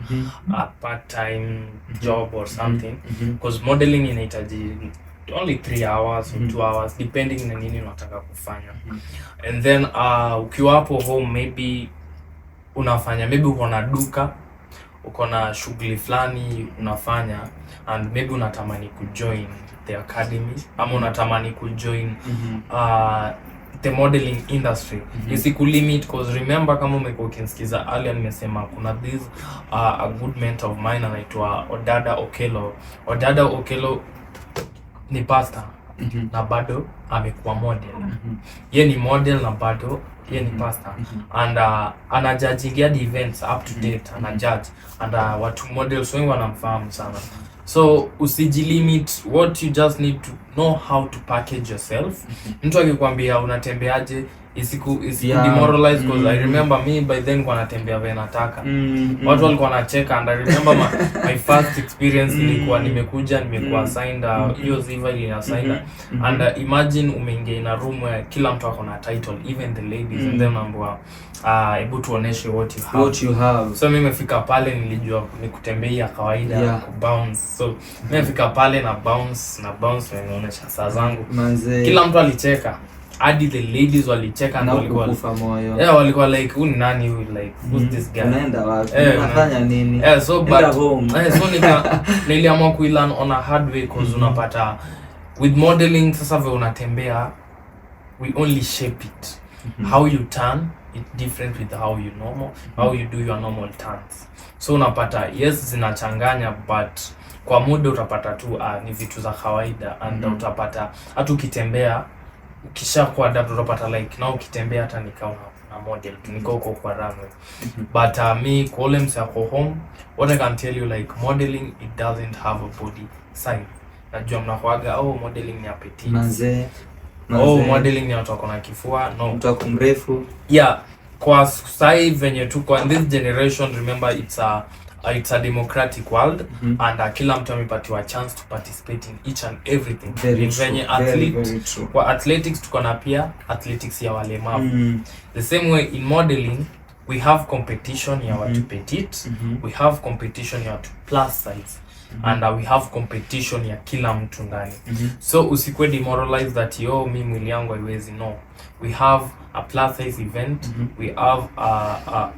part-time job or something, because modeling inahitaji only 3 hours or 2 hours depending na nini unataka kufanya. And then ukiwa hapo home, maybe unafanya, maybe uko na duka, uko na shughuli fulani unafanya, and maybe unatamani kujoin the academy, ama unatamani kujoin the modeling industry. Isikulimit, because remember, kama umekuwa ukinisikiza earlier, nimesema kuna this a good mentor of mine anaitwa Odada Okello. Odada Okello ni pastor na bado amekuwa model. Yeye ni model na bado yeye ni pastor, and anajudging the events up to date, anajudge, and watu models wengi wanamfahamu sana. So usijilimit, what you just need to know how to package yourself. Mtu akikwambia unatembeaje, isiku demoralize, because I remember me by then kwa natembea vile nataka. Watu walikuwa wanacheka, and I remember my first experience ilikuwa nimekuwa assigned hiyo ziva ili assigned, and imagine umeingia in a room where kila mtu ako na title, even the ladies, and then mambo able to oneshe what you have. So mimi nimefika pale, nilijua ni kutembea kawaida, kubounce. So mimi nimefika pale na bounce naonesha saa zangu. Kila mtu alicheka, hadi the ladies walicheka, na walikuwa kufa moyo. Walikuwa like, who nani huyu, like who's this guy, unaenda wapi, unafanya nini? So but so niliamua kuilearn on a hard way, because unapata with modeling sasa vile unatembea, we only shape it. How you turn it different with how you do your normal turns. So unapata yes zinachanganya, but kwa muda utapata tu ni vitu za kawaida, and utapata hata ukitembea ukisha kwa adapt, utapata like now ukitembea hata nikao na model niko huko kwa runway. But me call kwa home, what I can tell you, like modeling, it doesn't have a body size. Najua mnakuaga modeling ni apeti manze, modeling ni watu wako na kifua, no, mtu wako mrefu. Kwa sai venye tuko in this generation, remember it's a democratic world, and kila mtu amepatiwa chance to participate in each and everything. Venye athlete, kwa athletics tuko na pia athletics ya walemavu. The same way in modeling, we have competition ya watu petite, we have competition ya watu plus size, and we have competition ya kila mtu ndani. So usikwe demoralized that mimi mwili yangu haiwezi, no. We have a plus size event, we have a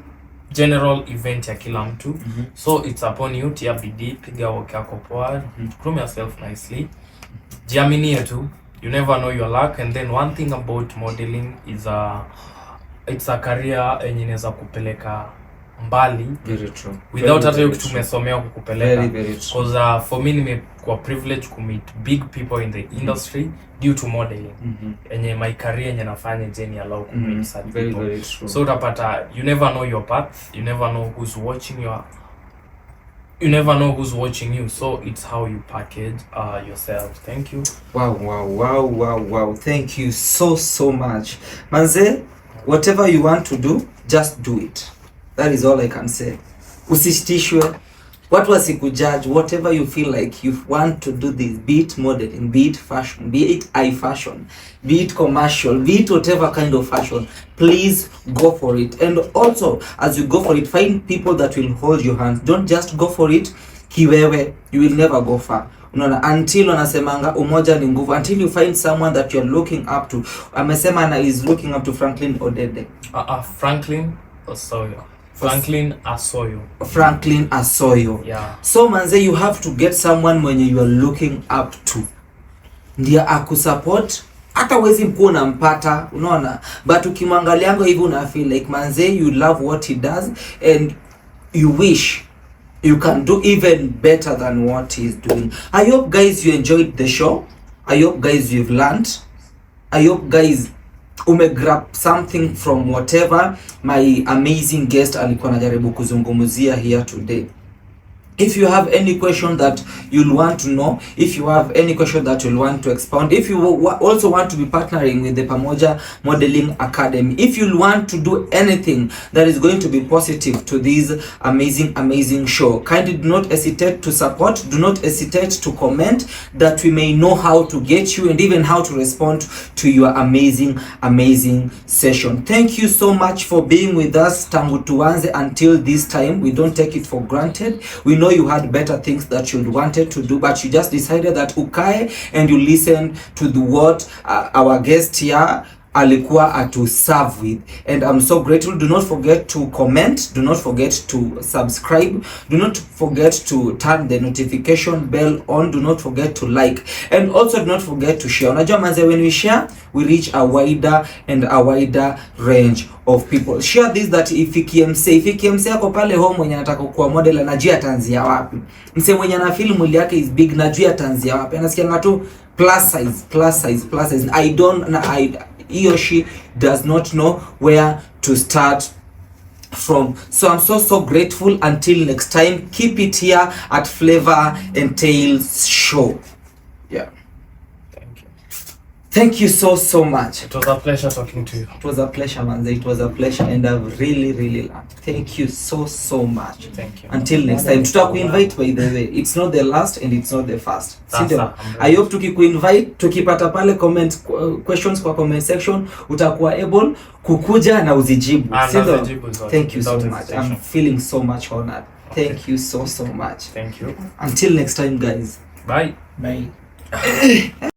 general event ya kila mtu. So it's upon you, tia bidii, piga work yako poa, groom yourself nicely, jiaminie tu, you never know your luck. And then one thing about modeling is it's a career yenye inaweza kupeleka mbali. Very true. Without hata hiyo kitu umesomea kukupeleka. Very true. Because for me nimekuwa privilege to meet big people in the industry due to modeling. Enye my career enye nafanya jeni allow to meet such people. Very true. So utapata you never know your path, you never know who's watching you, so it's how you package yourself. Thank you. Wow. Thank you so much. Manze, whatever you want to do, just do it. That is all I can say. Usisitishwe. Watu wasikujudge. Whatever you feel like you want to do this, be it modeling, be it fashion, be it high fashion, be it commercial, be it whatever kind of fashion, please go for it. And also, as you go for it, find people that will hold your hand. Don't just go for it kiwewe. You will never go far. Unaona, until wanasemanga umoja ni nguvu, until you find someone that you are looking up to. Amesema na is looking up to Franklin Odede. Franklin Asoyo. Yeah. So manze, you have to get someone mwenye you are looking up to, ndiye akusupport. Hata wezi mkuu unampata, unaona, but ukimwangaliango hivi una feel like manze you love what he does and you wish you can do even better than what he's doing. I hope guys you enjoyed the show. I hope guys you've learned. I hope guys umegrab something from whatever my amazing guest alikuwa anajaribu kuzungumzia here today. If you have any question that you'll want to know, if you have any question that you'll want to expound, if you also want to be partnering with the Pamoja Modelling Academy, if you'll want to do anything that is going to be positive to this amazing show, kindly do not hesitate to support, do not hesitate to comment, that we may know how to get you and even how to respond to your amazing session. Thank you so much for being with us tangu tuanze until this time. We don't take it for granted. We know you had better things that you wanted to do, but you just decided that ukae and you listen to the what our guest here alikuwa atu serve with, and I'm so grateful. Do not forget to comment, do not forget to subscribe, do not forget to turn the notification bell on, do not forget to like, and also do not forget to share. Unajua manze, when we share we reach a wider range of people. Share this, that ifikie mse yako pale home mwenye anataka kuwa model, anajua atanzia wapi. Mse mwenye ana feel mwili yake is big, najua atanzia wapi. Anasikia ngatu plus size. He or she does not know where to start from. So I'm so grateful. Until next time, keep it here at Flavour'N'Tales show. Yeah. Thank you so much. It was a pleasure talking to you. It was a pleasure, manze. It was a pleasure, and I've really learned. Thank you so much. Thank you. Until next time. Tutakuinvite by the way. It's not the last and it's not the first. I hope tukikuinvite, tukipata pale questions kwa comment section, utakuwa able kukuja na uzijibu. Thank you so much. I'm feeling so much honored. Thank you so much. Thank you. Until next time, guys. Bye.